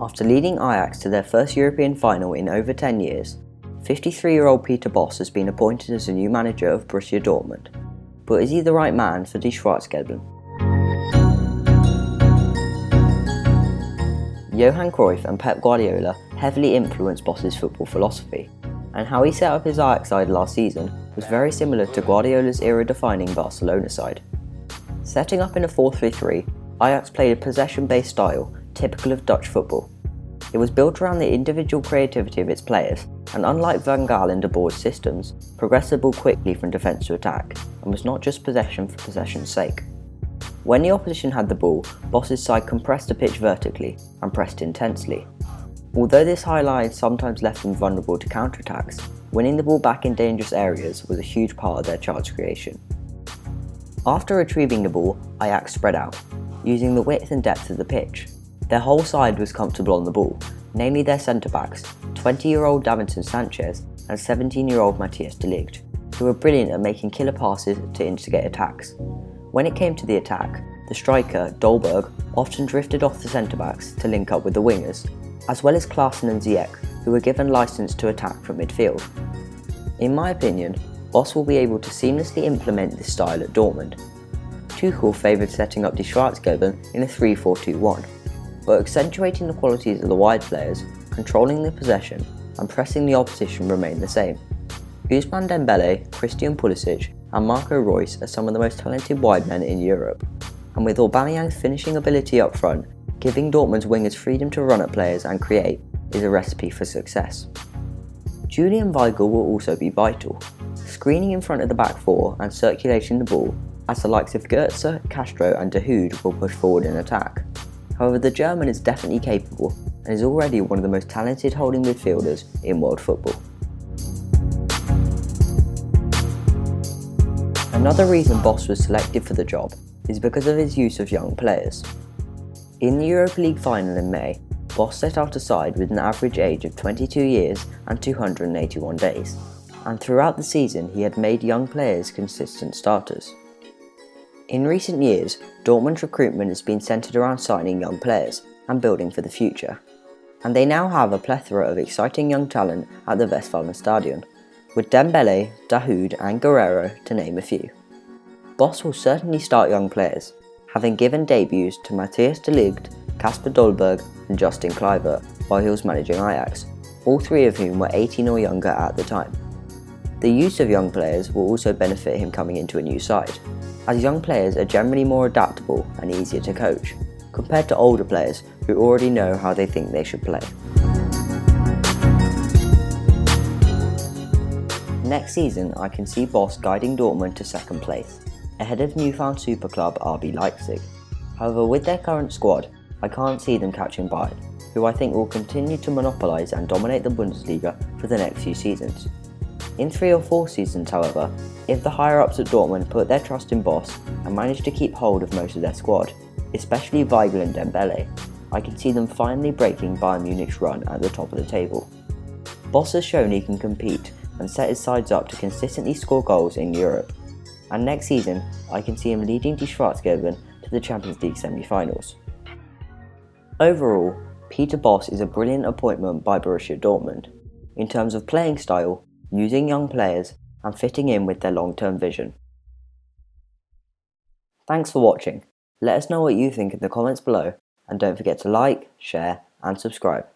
After leading Ajax to their first European final in over 10 years, 53-year-old Peter Bosz has been appointed as the new manager of Borussia Dortmund. But is he the right man for Die Schwarzgelben? Johan Cruyff and Pep Guardiola heavily influenced Bosz's football philosophy, and how he set up his Ajax side last season was very similar to Guardiola's era-defining Barcelona side. Setting up in a 4-3-3, Ajax played a possession-based style typical of Dutch football. It was built around the individual creativity of its players, and unlike Van Gaal and De Boer's systems, progressed the ball quickly from defence to attack, and was not just possession for possession's sake. When the opposition had the ball, Bosz's side compressed the pitch vertically and pressed intensely. Although this high line sometimes left them vulnerable to counterattacks, winning the ball back in dangerous areas was a huge part of their chance creation. After retrieving the ball, Ajax spread out, using the width and depth of the pitch. Their whole side was comfortable on the ball, namely their centre-backs, 20-year-old Davinson Sanchez and 17-year-old Matthijs de Ligt, who were brilliant at making killer passes to instigate attacks. When it came to the attack, the striker, Dolberg, often drifted off the centre-backs to link up with the wingers, as well as Klaassen and Ziyech, who were given licence to attack from midfield. In my opinion, Bosz will be able to seamlessly implement this style at Dortmund. Tuchel favoured setting up Die Schwarzgelben in a 3-4-2-1, but accentuating the qualities of the wide players, controlling the possession, and pressing the opposition remained the same. Ousmane Dembele, Christian Pulisic, and Marco Reus are some of the most talented wide men in Europe, and with Aubameyang's finishing ability up front, giving Dortmund's wingers freedom to run at players and create is a recipe for success. Julian Weigl will also be vital, screening in front of the back four and circulating the ball, as the likes of Goetze, Castro and De Hood will push forward in attack. However, the German is definitely capable and is already one of the most talented holding midfielders in world football. Another reason Bosz was selected for the job is because of his use of young players. In the Europa League final in May, Bosz set out a side with an average age of 22 years and 281 days, and throughout the season he had made young players consistent starters. In recent years, Dortmund's recruitment has been centred around signing young players and building for the future, and they now have a plethora of exciting young talent at the Westfalenstadion, with Dembele, Dahoud and Guerreiro to name a few. Bosz will certainly start young players, having given debuts to Matthijs de Ligt, Kasper Dolberg and Justin Kluivert while he was managing Ajax, all three of whom were 18 or younger at the time. The use of young players will also benefit him coming into a new side, as young players are generally more adaptable and easier to coach, compared to older players who already know how they think they should play. Next season, I can see Bosz guiding Dortmund to second place, ahead of newfound super club RB Leipzig. However, with their current squad, I can't see them catching Bayern, who I think will continue to monopolise and dominate the Bundesliga for the next few seasons. In 3 or 4 seasons, however, if the higher-ups at Dortmund put their trust in Bosz and manage to keep hold of most of their squad, especially Weigl and Dembele, I can see them finally breaking Bayern Munich's run at the top of the table. Bosz has shown he can compete and set his sides up to consistently score goals in Europe, and next season I can see him leading Die Schwarzgelben to the Champions League semi-finals. Overall, Peter Bosz is a brilliant appointment by Borussia Dortmund, in terms of playing style, using young players, and fitting in with their long-term vision. Thanks for watching. Let us know what you think in the comments below, and don't forget to like, share, and subscribe.